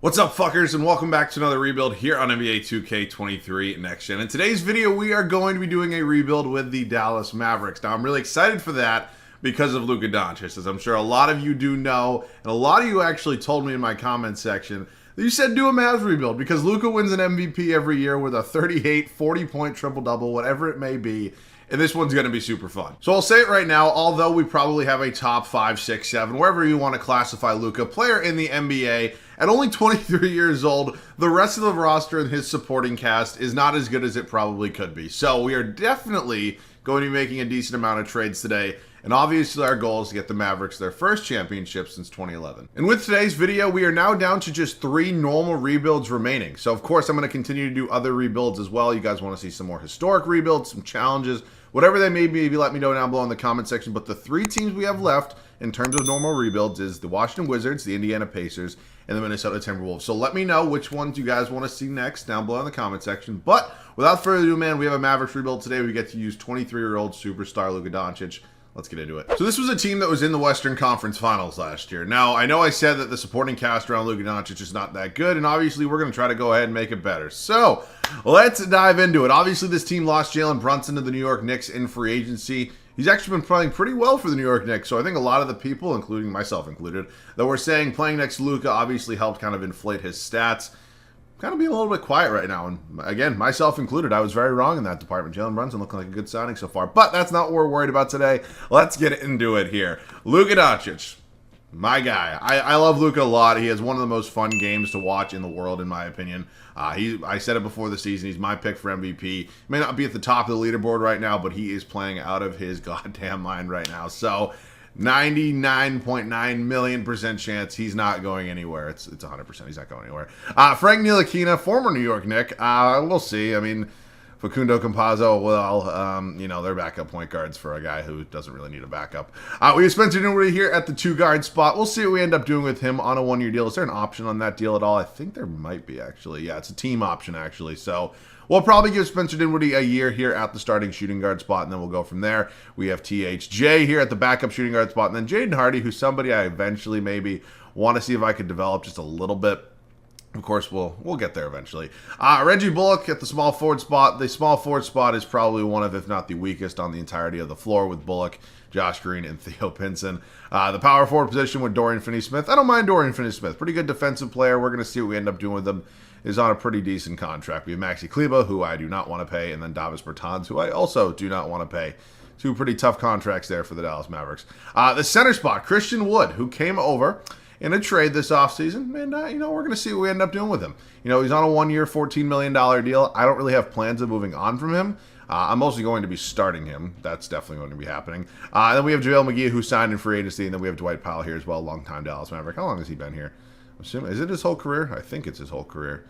What's up, fuckers, and welcome back to another rebuild here on NBA 2K23 Next Gen. In today's video, we are going to be doing a rebuild with the Dallas Mavericks. Now, I'm really excited for that because of Luka Doncic, as I'm sure a lot of you do know, and a lot of you actually told me in my comment section that you said do a Mavs rebuild because Luka wins an MVP every year with a 38, 40-point triple-double, whatever it may be. And this one's going to be super fun. So I'll say it right now, although we probably have a top 5, 6, 7, wherever you want to classify Luka, player in the NBA, at only 23 years old, the rest of the roster and his supporting cast is not as good as it probably could be. So we are definitely going to be making a decent amount of trades today. And obviously our goal is to get the Mavericks their first championship since 2011. And with today's video, we are now down to just 3 normal rebuilds remaining. So of course, I'm going to continue to do other rebuilds as well. You guys want to see some more historic rebuilds, some challenges, whatever they may be, let me know down below in the comment section. But the 3 teams we have left in terms of normal rebuilds is the Washington Wizards, the Indiana Pacers, and the Minnesota Timberwolves. So let me know which ones you guys want to see next down below in the comment section. But without further ado, man, we have a Mavericks rebuild today. We get to use 23-year-old superstar Luka Doncic. Let's get into it. So this was a team that was in the Western Conference Finals last year. Now, I know I said that the supporting cast around Luka Doncic is not that good, and obviously we're going to try to go ahead and make it better. So let's dive into it. Obviously, this team lost Jalen Brunson to the New York Knicks in free agency. He's actually been playing pretty well for the New York Knicks, so I think a lot of the people, including myself included, that were saying playing next to Luka obviously helped kind of inflate his stats. Kind of being a little bit quiet right now, and again, myself included, I was very wrong in that department. Jalen Brunson looking like a good signing so far, but that's not what we're worried about today. Let's get into it here. Luka Doncic, my guy. I love Luka a lot. He has one of the most fun games to watch in the world, in my opinion. I said it before the season, he's my pick for MVP. He may not be at the top of the leaderboard right now, but he is playing out of his goddamn mind right now. So 99.9 million% chance he's not going anywhere. It's 100% he's not going anywhere. Frank Ntilikina, former New York Knick. We'll see. I mean, Facundo Campazzo, well, you know, they're backup point guards for a guy who doesn't really need a backup. We have Spencer Dinwiddie here at the 2-guard spot. We'll see what we end up doing with him on a 1-year deal. Is there an option on that deal at all? I think there might be, actually. Yeah, it's a team option, actually. So we'll probably give Spencer Dinwiddie a year here at the starting shooting guard spot, and then we'll go from there. We have THJ here at the backup shooting guard spot, and then Jaden Hardy, who's somebody I eventually maybe want to see if I could develop just a little bit. Of course, we'll get there eventually. Reggie Bullock at the small forward spot. The small forward spot is probably one of, if not the weakest on the entirety of the floor with Bullock, Josh Green, and Theo Pinson. The power forward position with Dorian Finney-Smith. I don't mind Dorian Finney-Smith. Pretty good defensive player. We're going to see what we end up doing with him. Is on a pretty decent contract. We have Maxi Kleber, who I do not want to pay, and then Davis Bertans, who I also do not want to pay. 2 pretty tough contracts there for the Dallas Mavericks. The center spot, Christian Wood, who came over in a trade this offseason, and, you know, we're going to see what we end up doing with him. You know, he's on a 1-year, $14 million deal. I don't really have plans of moving on from him. I'm mostly going to be starting him. That's definitely going to be happening. And then we have JaVale McGee, who signed in free agency, and then we have Dwight Powell here as well, longtime Dallas Maverick. How long has he been here? I'm assuming, is it his whole career? I think it's his whole career.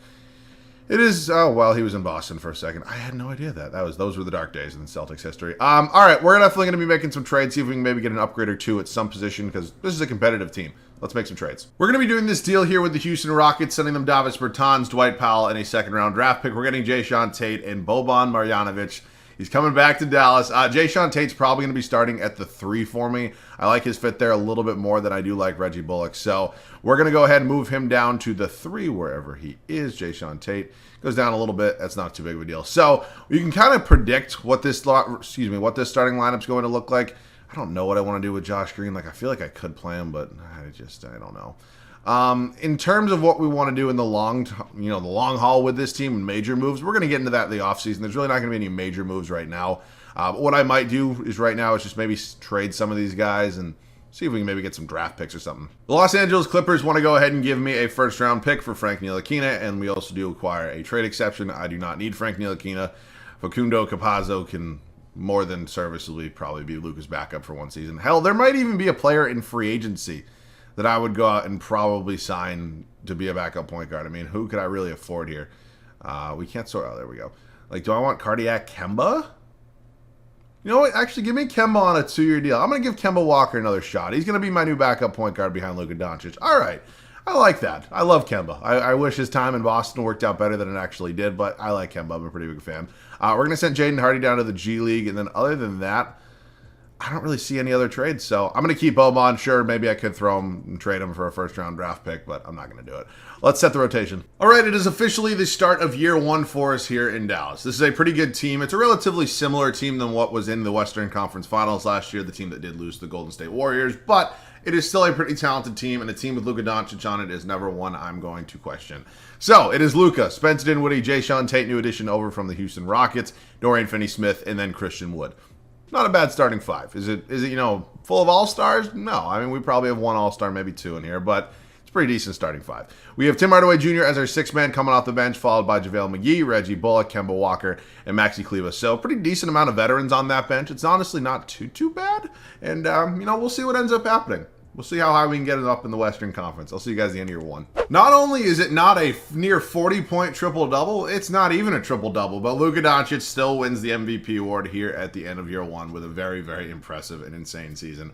It is. Oh, well, he was in Boston for a second. I had no idea that. Those were the dark days in Celtics history. All right, we're definitely going to be making some trades, see if we can maybe get an upgrade or 2 at some position, because this is a competitive team. Let's make some trades. We're going to be doing this deal here with the Houston Rockets, sending them Davis Bertans, Dwight Powell, and a second-round draft pick. We're getting Jae'Sean Tate and Boban Marjanovic. He's coming back to Dallas. Jae'Sean Tate's probably going to be starting at the 3 for me. I like his fit there a little bit more than I do like Reggie Bullock. So we're going to go ahead and move him down to the 3 wherever he is. Jae'Sean Tate goes down a little bit. That's not too big of a deal. So you can kind of predict what this starting lineup's going to look like. I don't know what I want to do with Josh Green. Like, I feel like I could play him, but I don't know. In terms of what we want to do in the long haul with this team and major moves, we're going to get into that in the offseason. There's really not going to be any major moves right now. But what I might do is right now is just maybe trade some of these guys and see if we can maybe get some draft picks or something. The Los Angeles Clippers want to go ahead and give me a first-round pick for Frank Ntilikina, and we also do acquire a trade exception. I do not need Frank Ntilikina. Facundo Campazzo can more than serviceably probably be Luka's backup for 1 season. Hell, there might even be a player in free agency that I would go out and probably sign to be a backup point guard. I mean, who could I really afford here? We can't sort. Oh, there we go. Like, do I want Cardiac Kemba? You know what? Actually, give me Kemba on a 2-year deal. I'm going to give Kemba Walker another shot. He's going to be my new backup point guard behind Luka Doncic. All right. I like that. I love Kemba. I wish his time in Boston worked out better than it actually did, but I like Kemba. I'm a pretty big fan. We're going to send Jaden Hardy down to the G League, and then other than that, I don't really see any other trades, so I'm going to keep Boban. Sure, maybe I could throw him and trade him for a first-round draft pick, but I'm not going to do it. Let's set the rotation. All right, it is officially the start of year one for us here in Dallas. This is a pretty good team. It's a relatively similar team than what was in the Western Conference Finals last year, the team that did lose to the Golden State Warriors, but it is still a pretty talented team, and a team with Luka Doncic on it is never one I'm going to question. So, it is Luka, Spencer Dinwiddie, Jae'Sean Tate, new addition over from the Houston Rockets, Dorian Finney-Smith, and then Christian Wood. Not a bad starting five. Is it full of all-stars? No. I mean, we probably have one all-star, maybe two in here, but it's a pretty decent starting five. We have Tim Hardaway Jr. as our sixth man coming off the bench, followed by JaVale McGee, Reggie Bullock, Kemba Walker, and Maxi Kleber. So, pretty decent amount of veterans on that bench. It's honestly not too bad, and, we'll see what ends up happening. We'll see how high we can get it up in the Western Conference. I'll see you guys at the end of year one. Not only is it not a near 40-point triple-double, it's not even a triple-double, but Luka Doncic still wins the MVP award here at the end of year one with a very, very impressive and insane season.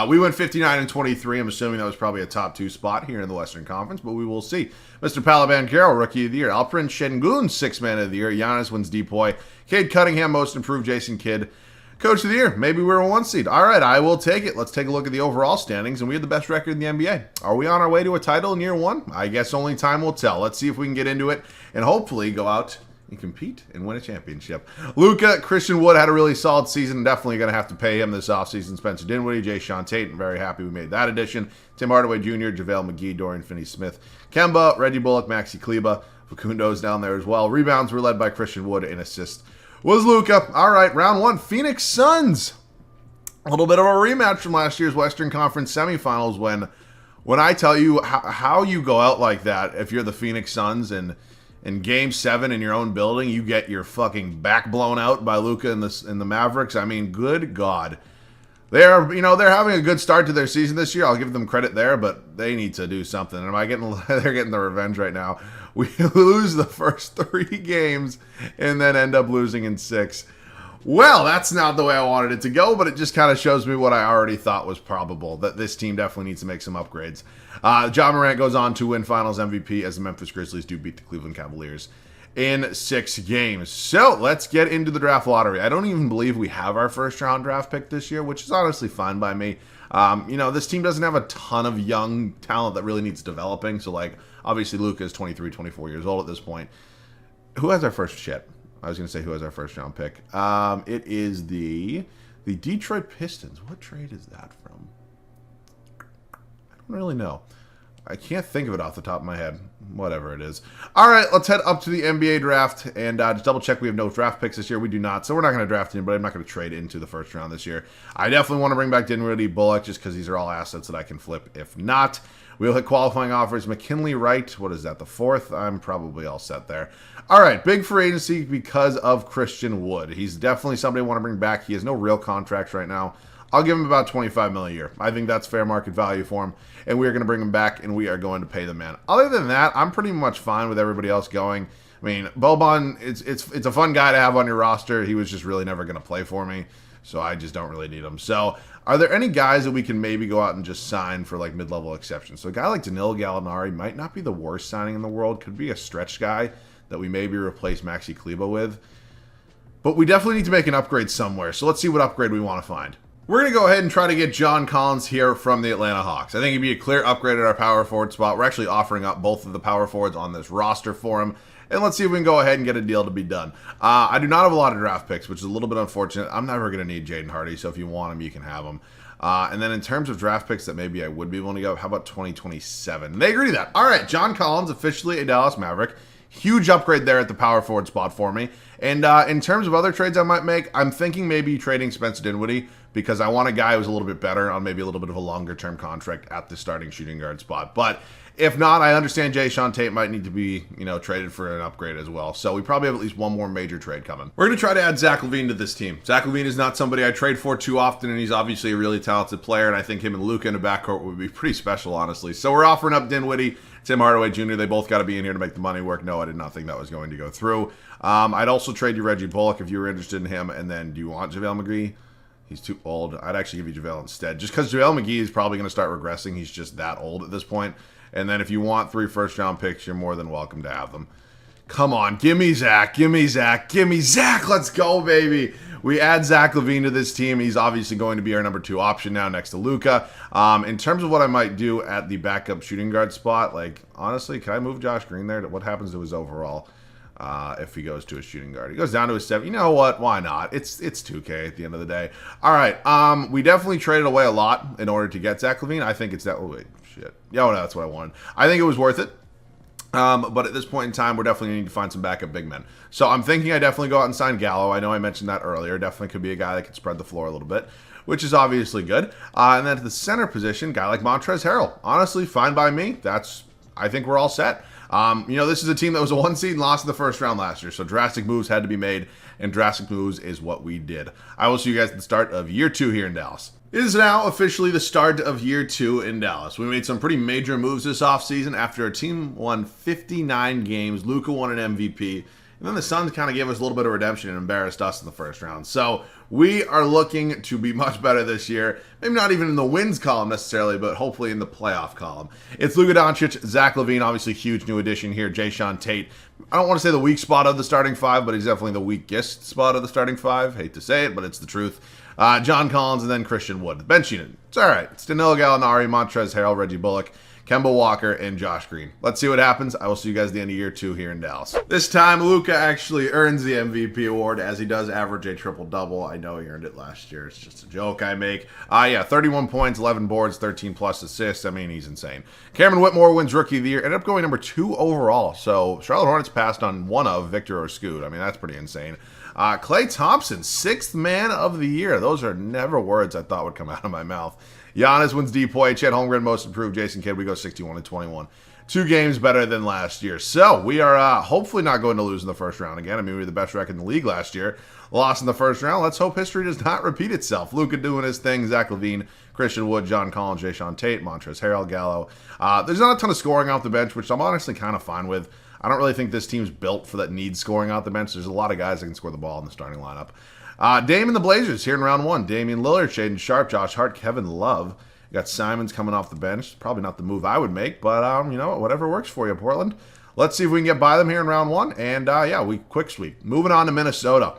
We went 59-23. I'm assuming that was probably a top two spot here in the Western Conference, but we will see. Mr. Palaban-Carroll, Rookie of the Year. Alperen Şengün, Sixth Man of the Year. Giannis wins Depoy. Cade Cunningham, Most Improved. Jason Kidd, Coach of the Year. Maybe we're a one seed. All right, I will take it. Let's take a look at the overall standings, and we have the best record in the NBA. Are we on our way to a title in year one? I guess only time will tell. Let's see if we can get into it and hopefully go out and compete and win a championship. Luka, Christian Wood had a really solid season. Definitely going to have to pay him this offseason. Spencer Dinwiddie, Jae'Sean Tate. I'm very happy we made that addition. Tim Hardaway Jr., JaVale McGee, Dorian Finney-Smith, Kemba, Reggie Bullock, Maxi Kleber. Facundo's down there as well. Rebounds were led by Christian Wood, and assists was Luka. All right, round one, Phoenix Suns. A little bit of a rematch from last year's Western Conference semifinals when I tell you how you go out like that, if you're the Phoenix Suns and in Game 7 in your own building, you get your fucking back blown out by Luka and the Mavericks. I mean, good God. They're having a good start to their season this year. I'll give them credit there, but they need to do something. And they're getting the revenge right now. We lose the first 3 games and then end up losing in 6. Well, that's not the way I wanted it to go, but it just kind of shows me what I already thought was probable, that this team definitely needs to make some upgrades. Ja Morant goes on to win Finals MVP as the Memphis Grizzlies do beat the Cleveland Cavaliers in 6 games. So let's get into the draft lottery. I don't even believe we have our first round draft pick this year, which is honestly fine by me. This team doesn't have a ton of young talent that really needs developing. So, obviously Luka is 23, 24 years old at this point. Who has our first shit? I was going to say who has our first round pick. It is the Detroit Pistons. What trade is that from? I don't really know. I can't think of it off the top of my head. Whatever it is. All right, let's head up to the NBA draft and just double check we have no draft picks this year. We do not, so we're not going to draft anybody. I'm not going to trade into the first round this year. I definitely want to bring back Dinwiddie, Bullock, just because these are all assets that I can flip. If not, we'll hit qualifying offers. McKinley Wright, what is that, the 4th? I'm probably all set there. All right, big free agency because of Christian Wood. He's definitely somebody I want to bring back. He has no real contracts right now. I'll give him about $25 million a year. I think that's fair market value for him, and we are going to bring him back, and we are going to pay the man. Other than that, I'm pretty much fine with everybody else going. I mean, Boban, it's a fun guy to have on your roster. He was just really never going to play for me, so I just don't really need him. So, are there any guys that we can maybe go out and just sign for mid-level exceptions? So, a guy like Danilo Gallinari might not be the worst signing in the world. Could be a stretch guy that we maybe replace Maxi Kleber with. But we definitely need to make an upgrade somewhere. So, let's see what upgrade we want to find. We're going to go ahead and try to get John Collins here from the Atlanta Hawks. I think he'd be a clear upgrade at our power forward spot. We're actually offering up both of the power forwards on this roster for him. And let's see if we can go ahead and get a deal to be done. I do not have a lot of draft picks, which is a little bit unfortunate. I'm never going to need Jaden Hardy, so if you want him, you can have him. And then in terms of draft picks that maybe I would be willing to go, how about 2027? They agree to that. All right, John Collins, officially a Dallas Maverick. Huge upgrade there at the power forward spot for me. And in terms of other trades I might make, I'm thinking maybe trading Spencer Dinwiddie because I want a guy who's a little bit better on maybe a little bit of a longer-term contract at the starting shooting guard spot. But if not, I understand Jae'Sean Tate might need to be, traded for an upgrade as well. So we probably have at least one more major trade coming. We're going to try to add Zach LaVine to this team. Zach LaVine is not somebody I trade for too often, and he's obviously a really talented player, and I think him and Luka in the backcourt would be pretty special, honestly. So we're offering up Dinwiddie, Tim Hardaway Jr. They both got to be in here to make the money work. No, I did not think that was going to go through. I'd also trade you Reggie Bullock if you were interested in him, and then do you want JaVale McGee? He's too old. I'd actually give you JaVale instead, just because JaVale McGee is probably going to start regressing. He's just that old at this point. And then if you want 3 first-round picks, you're more than welcome to have them. Come on, give me Zach, give me Zach, give me Zach. Let's go, baby. We add Zach LaVine to this team. He's obviously going to be our number 2 option now next to Luka. In terms of what I might do at the backup shooting guard spot, like, honestly, can I move Josh Green there? What happens to his overall if he goes to a shooting guard? He goes down to a 7. You know what? Why not? It's 2K at the end of the day. All right. We definitely traded away a lot in order to get Zach LaVine. I think it's that. Oh, wait. Shit. Yeah, no, that's what I wanted. I think it was worth it. But at this point in time, we're definitely going to need to find some backup big men. So I'm thinking I definitely go out and sign Gallo. I know I mentioned that earlier. Definitely could be a guy that can spread the floor a little bit, which is obviously good. And then at the center position, guy like Montrezl Harrell. Honestly, fine by me. I think we're all set. This is a team that was a 1 seed and lost in the first round last year. So drastic moves had to be made, and drastic moves is what we did. I will see you guys at the start of year 2 here in Dallas. It is now officially the start of year 2 in Dallas. We made some pretty major moves this offseason after our team won 59 games. Luka won an MVP. And then the Suns kind of gave us a little bit of redemption and embarrassed us in the first round. So we are looking to be much better this year. Maybe not even in the wins column necessarily, but hopefully in the playoff column. It's Luka Doncic, Zach LaVine, obviously huge new addition here. Jason Tate. I don't want to say the weak spot of the starting 5, but he's definitely the weakest spot of the starting 5. Hate to say it, but it's the truth. John Collins and then Christian Wood. Bench unit. It's all right. It's Danilo Gallinari, Montrezl Harrell, Reggie Bullock, Kemba Walker, and Josh Green. Let's see what happens. I will see you guys at the end of year 2 here in Dallas. This time, Luka actually earns the MVP award as he does average a triple-double. I know he earned it last year. It's just a joke I make. 31 points, 11 boards, 13-plus assists. I mean, he's insane. Cameron Whitmore wins Rookie of the Year. Ended up going number 2 overall. So Charlotte Hornets passed on one of Victor or Scoot. I mean, that's pretty insane. Klay Thompson, 6th man of the year. Those are never words I thought would come out of my mouth. Giannis wins DPOY. Chet Holmgren, most improved. Jason Kidd, we go 61-21. 2 games better than last year. So we are hopefully not going to lose in the first round again. I mean, we were the best record in the league last year. Lost in the first round. Let's hope history does not repeat itself. Luka doing his thing. Zach LaVine, Christian Wood, John Collins, Jason Tate, Montrezl Harrell, Gallo. There's not a ton of scoring off the bench, which I'm honestly kind of fine with. I don't really think this team's built for that needs scoring out the bench. There's a lot of guys that can score the ball in the starting lineup. Dame and the Blazers here in round 1. Damian Lillard, Shaedon Sharpe, Josh Hart, Kevin Love. You got Simons coming off the bench. Probably not the move I would make, but whatever works for you, Portland. Let's see if we can get by them here in round 1. And we quick sweep. Moving on to Minnesota.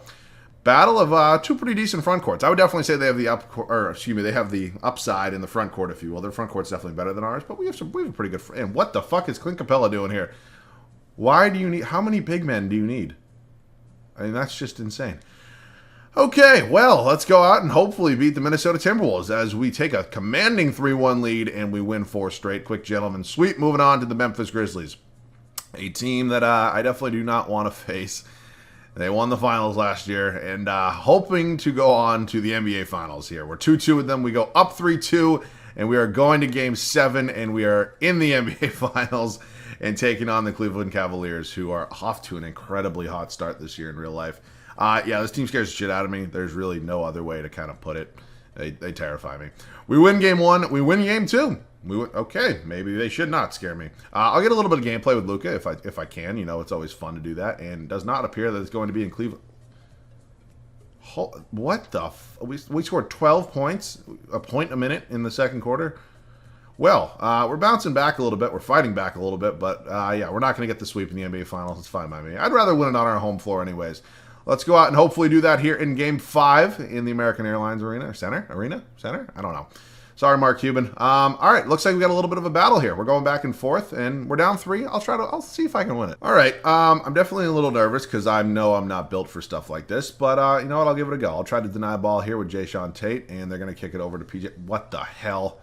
Battle of 2 pretty decent front courts. I would definitely say they have they have the upside in the front court, if you will. Their front court's definitely better than ours, but we have a pretty good. And what the fuck is Clint Capella doing here? Why do you need? How many big men do you need? I mean, that's just insane. Okay, well, let's go out and hopefully beat the Minnesota Timberwolves as we take a commanding 3-1 lead and we win 4 straight. Quick gentleman sweep. Moving on to the Memphis Grizzlies, a team that I definitely do not want to face. They won the finals last year and hoping to go on to the NBA Finals here. We're 2-2 with them. We go up 3-2, and we are going to Game 7, and we are in the NBA Finals and taking on the Cleveland Cavaliers, who are off to an incredibly hot start this year in real life. This team scares the shit out of me. There's really no other way to kind of put it. They terrify me. We win Game 1. We win Game 2. Okay, maybe they should not scare me. I'll get a little bit of gameplay with Luka if I can. It's always fun to do that. And it does not appear that it's going to be in Cleveland. What the we scored 12 points, a point a minute in the second quarter. Well, we're bouncing back a little bit. We're fighting back a little bit. But, we're not going to get the sweep in the NBA Finals. It's fine by me. I'd rather win it on our home floor anyways. Let's go out and hopefully do that here in Game 5 in the American Airlines Arena. Center? I don't know. Sorry, Mark Cuban. All right, looks like we got a little bit of a battle here. We're going back and forth, and we're down 3. I'll see if I can win it. All right, I'm definitely a little nervous because I know I'm not built for stuff like this, but you know what? I'll give it a go. I'll try to deny a ball here with Jason Tate, and they're going to kick it over to PJ. What the hell?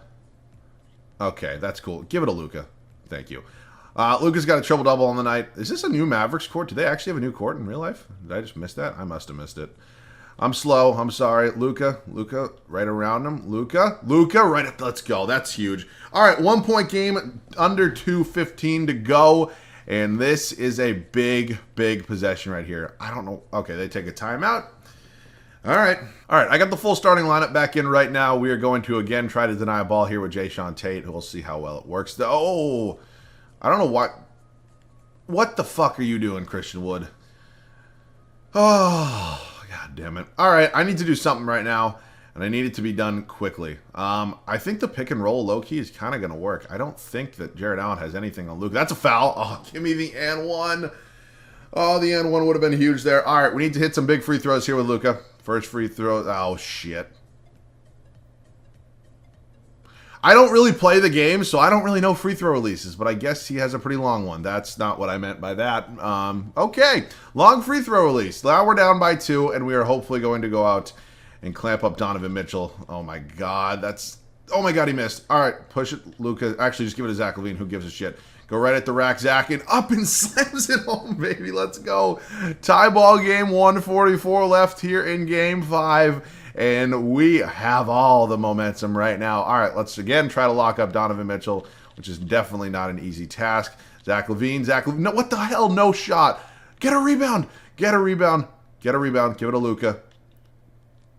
Okay, that's cool. Give it a Luka. Thank you. Luka's got a triple-double on the night. Is this a new Mavericks court? Do they actually have a new court in real life? Did I just miss that? I must have missed it. I'm slow. I'm sorry. Luka, right around him. Luka, right up. Let's go. That's huge. All right, 1-point game, under 2:15 to go. And this is a big, big possession right here. I don't know. Okay, they take a timeout. All right. I got the full starting lineup back in right now. We are going to, again, try to deny a ball here with Jason Tate. We'll see how well it works. Oh, I don't know what. What the fuck are you doing, Christian Wood? Oh, God damn it. All right, I need to do something right now, and I need it to be done quickly. I think the pick and roll low-key is kind of going to work. I don't think that Jared Allen has anything on Luka. That's a foul. Oh, give me the and one. Oh, the end one would have been huge there. All right, we need to hit some big free throws here with Luka. First free throw. Oh, shit. I don't really play the game, so I don't really know free throw releases, but I guess he has a pretty long one. That's not what I meant by that. Okay, long free throw release. Now we're down by 2, and we are hopefully going to go out and clamp up Donovan Mitchell. Oh, my God. Oh, my God, he missed. All right, push it, Luka. Actually, just give it to Zach LaVine. Who gives a shit? Go right at the rack, Zach, and up and slams it home, baby. Let's go. Tie ball game, 144 left here in game 5. And we have all the momentum right now. All right, let's again try to lock up Donovan Mitchell, which is definitely not an easy task. Zach LaVine. No, what the hell? No shot. Get a rebound. Get a rebound. Get a rebound. Give it to Luka.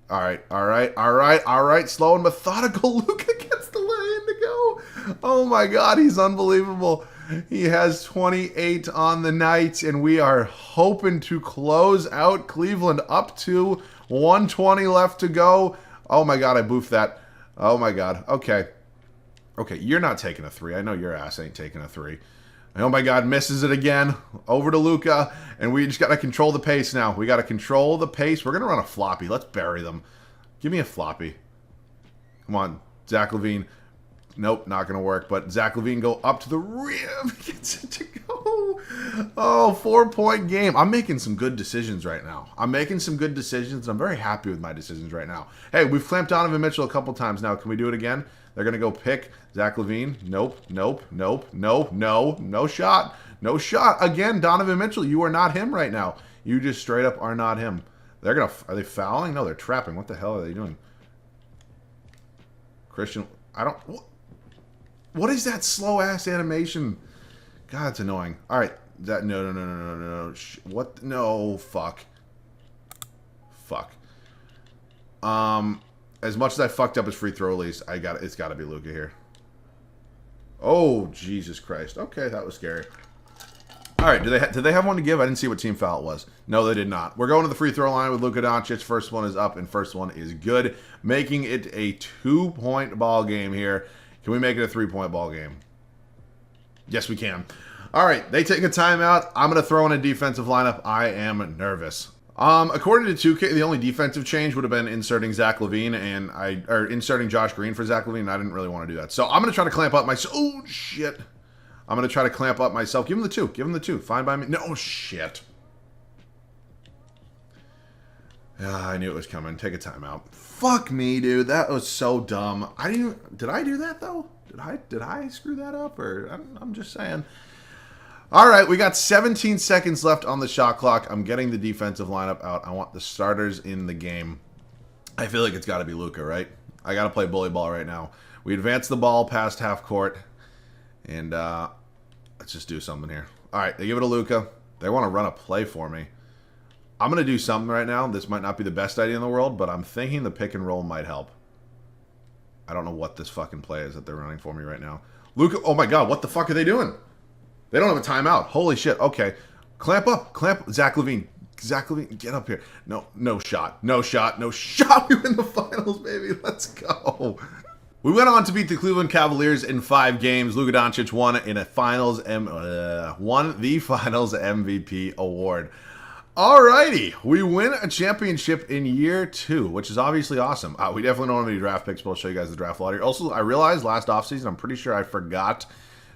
All right, all right, all right, all right. Slow and methodical. Luka gets the lay-in to go. Oh, my God, he's unbelievable. He has 28 on the night, and we are hoping to close out Cleveland up to 120 left to go. Oh, my God, I boofed that. Oh, my God. Okay. Okay, you're not taking a 3. I know your ass ain't taking a 3. Oh, my God, misses it again. Over to Luka, and we just got to control the pace now. We got to control the pace. We're going to run a floppy. Let's bury them. Give me a floppy. Come on, Zach LaVine. Nope, not going to work. But Zach LaVine go up to the rim. Gets it to go. Oh, 4-point game. I'm making some good decisions right now. I'm making some good decisions. I'm very happy with my decisions right now. Hey, we've clamped Donovan Mitchell a couple times now. Can we do it again? They're going to go pick Zach LaVine. Nope, nope, nope, nope, no. No shot. No shot. Again, Donovan Mitchell, you are not him right now. You just straight up are not him. They're going to... Are they fouling? No, they're trapping. What the hell are they doing? Christian... I don't... What is that slow-ass animation? God, it's annoying. All right. No. What? No. Fuck. As much as I fucked up his free throw release, it's got to be Luka here. Oh, Jesus Christ. Okay, that was scary. All right. Did they have one to give? I didn't see what team foul it was. No, they did not. We're going to the free throw line with Luka Doncic. First one is up, and first one is good, making it a 2-point ball game here. Can we make it a 3-point ball game? Yes, we can. All right, they take a timeout. I'm going to throw in a defensive lineup. I am nervous. According to 2K, the only defensive change would have been inserting Zach LaVine or inserting Josh Green for Zach LaVine. I didn't really want to do that. So I'm going to try to clamp up myself. Oh, shit. I'm going to try to clamp up myself. Give him the 2. Give him the 2. Fine by me. No, shit. I knew it was coming. Take a timeout. Fuck me, dude. That was so dumb. Did I do that though? Did I screw that up? Or I'm just saying. All right, we got 17 seconds left on the shot clock. I'm getting the defensive lineup out. I want the starters in the game. I feel like it's got to be Luka, right? I got to play bully ball right now. We advance the ball past half court, and let's just do something here. All right, they give it to Luka. They want to run a play for me. I'm going to do something right now. This might not be the best idea in the world, but I'm thinking the pick and roll might help. I don't know what this fucking play is that they're running for me right now. Luka, oh my God, what the fuck are they doing? They don't have a timeout. Holy shit. Okay. Clamp up. Clamp. Zach LaVine. Zach LaVine, get up here. No shot. No shot. No shot. We win the finals, baby. Let's go. We went on to beat the Cleveland Cavaliers in 5 games. Luka Doncic won the finals MVP award. Alrighty, we win a championship in year 2, which is obviously awesome. We definitely don't have any draft picks, but I'll show you guys the draft lottery. Also, I realized last offseason, I'm pretty sure I forgot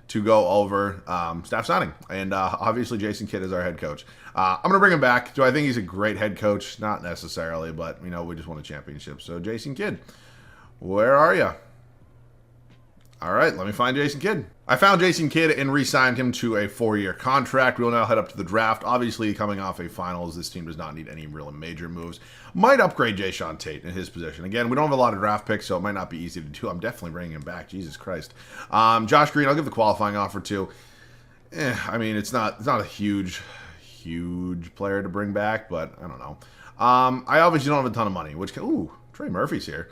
to go over staff signing. And obviously, Jason Kidd is our head coach. I'm going to bring him back. Do I think he's a great head coach? Not necessarily, but, we just won a championship. So, Jason Kidd, where are you? All right, let me find Jason Kidd. I found Jason Kidd and re-signed him to a 4-year contract. We'll now head up to the draft. Obviously, coming off a finals, this team does not need any real major moves. Might upgrade Jayshawn Tate in his position. Again, we don't have a lot of draft picks, so it might not be easy to do. I'm definitely bringing him back. Jesus Christ. Josh Green, I'll give the qualifying offer to. It's not a huge player to bring back, but I don't know. I obviously don't have a ton of money, ooh, Trey Murphy's here.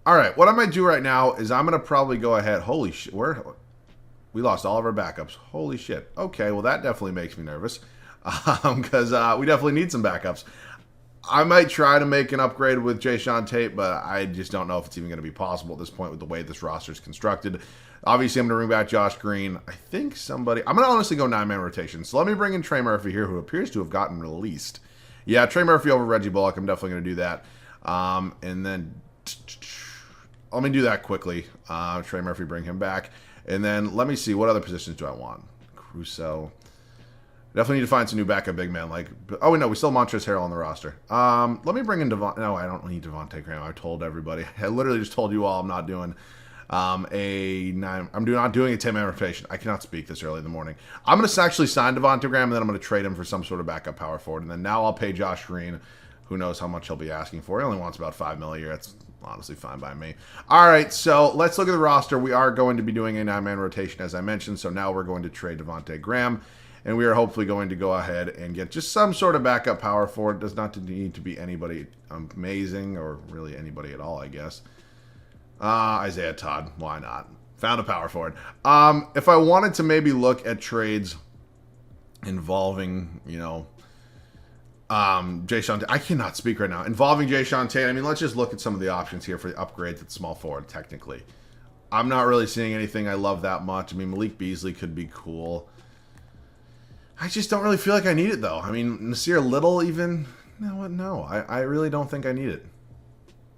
All right, what I might do right now is I'm going to probably go ahead. Holy shit, we lost all of our backups. Holy shit. Okay, well, that definitely makes me nervous because we definitely need some backups. I might try to make an upgrade with Jayshawn Tate, but I just don't know if it's even going to be possible at this point with the way this roster is constructed. Obviously, I'm going to bring back Josh Green. I think I'm going to honestly go 9-man rotation. So let me bring in Trey Murphy here, who appears to have gotten released. Yeah, Trey Murphy over Reggie Bullock. I'm definitely going to do that. And then let me do that quickly. Trey Murphy, bring him back. And then let me see, what other positions do I want? Crusoe. Definitely need to find some new backup big men. Oh, no, we still have Montrezl Harrell on the roster. Let me bring in Devon. No, I don't need Devontae Graham. I told everybody. I literally just told you all I'm not doing not doing a 10-man rotation. I cannot speak this early in the morning. I'm going to actually sign Devontae Graham, and then I'm going to trade him for some sort of backup power forward. And then now I'll pay Josh Green. Who knows how much he'll be asking for. He only wants about $5 million a year. That's honestly fine by me. All right, so let's look at the roster. We are going to be doing a 9-man rotation, as I mentioned. So now we're going to trade Devontae Graham. And we are hopefully going to go ahead and get just some sort of backup power forward. It does not need to be anybody amazing or really anybody at all, I guess. Isaiah Todd, why not? Found a power forward. If I wanted to maybe look at trades involving, Jayshawn Tate. I cannot speak right now. Involving Jayshawn Tate, I mean, let's just look at some of the options here for the upgrades at small forward, technically. I'm not really seeing anything I love that much. I mean, Malik Beasley could be cool. I just don't really feel like I need it, though. I mean, Nasir Little even... No, I really don't think I need it.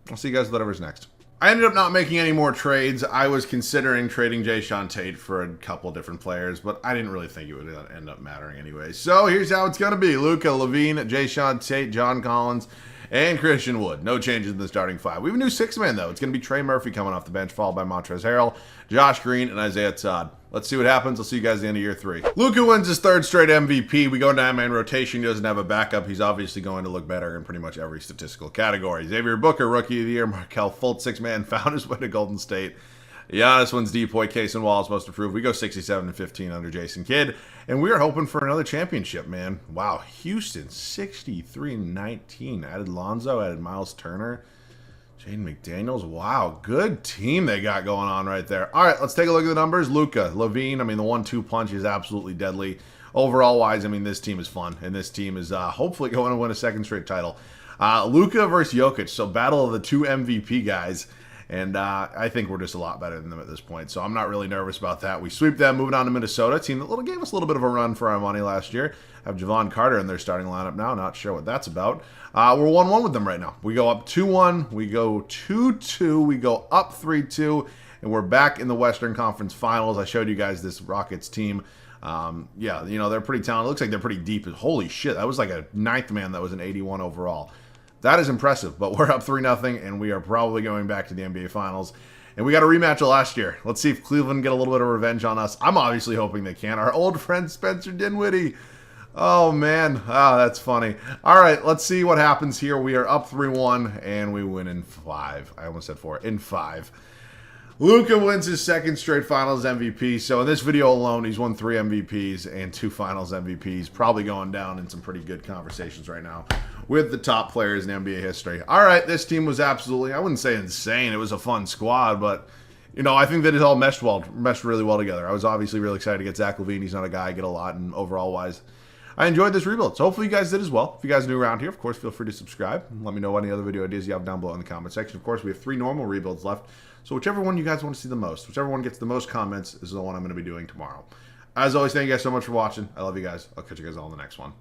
I'll see you guys whatever's next. I ended up not making any more trades. I was considering trading Jayshawn Tate for a couple different players, but I didn't really think it would end up mattering anyway. So here's how it's going to be. Luka, Levine, Jayshawn Tate, John Collins, and Christian Wood. No changes in the starting five. We have a new 6-man, though. It's going to be Trey Murphy coming off the bench, followed by Montrezl Harrell, Josh Green, and Isaiah Todd. Let's see what happens. I'll see you guys at the end of year 3. Luka wins his 3rd straight MVP. We go 9-man rotation. He doesn't have a backup. He's obviously going to look better in pretty much every statistical category. Xavier Booker, Rookie of the Year. Markelle Fultz, 6-man, found his way to Golden State. Giannis wins Depoy, Case, and Wallace most improved. We go 67-15 under Jason Kidd. And we are hoping for another championship, man. Wow. Houston, 63-19. Added Lonzo, added Miles Turner. Jaden McDaniels. Wow. Good team they got going on right there. All right, let's take a look at the numbers. Luka, Levine. I mean, the 1-2 punch is absolutely deadly. Overall wise, I mean, this team is fun. And this team is hopefully going to win a 2nd straight title. Luka versus Jokic. So battle of the 2 MVP guys. And I think we're just a lot better than them at this point. So I'm not really nervous about that. We sweep them, moving on to Minnesota. Team that gave us a little bit of a run for our money last year. Have Javon Carter in their starting lineup now. Not sure what that's about. We're 1-1 with them right now. We go up 2-1. We go 2-2. We go up 3-2. And we're back in the Western Conference Finals. I showed you guys this Rockets team. Yeah, they're pretty talented. It looks like they're pretty deep. Holy shit, that was like a 9th man that was an 81 overall. That is impressive, but we're up 3-0, and we are probably going back to the NBA Finals. And we got a rematch of last year. Let's see if Cleveland get a little bit of revenge on us. I'm obviously hoping they can. Our old friend Spencer Dinwiddie. Oh, man. Oh, that's funny. All right, let's see what happens here. We are up 3-1, and we win in 5. I almost said 4. In 5. Luka wins his 2nd straight Finals MVP. So in this video alone, he's won 3 MVPs and 2 Finals MVPs. Probably going down in some pretty good conversations right now with the top players in NBA history. All right, this team was absolutely, I wouldn't say insane. It was a fun squad, but, I think that it all meshed really well together. I was obviously really excited to get Zach LaVine. He's not a guy I get a lot, and overall-wise, I enjoyed this rebuild. So hopefully you guys did as well. If you guys are new around here, of course, feel free to subscribe. Let me know any other video ideas you have down below in the comment section. Of course, we have 3 normal rebuilds left. So whichever one you guys want to see the most, whichever one gets the most comments is the one I'm going to be doing tomorrow. As always, thank you guys so much for watching. I love you guys. I'll catch you guys all in the next one.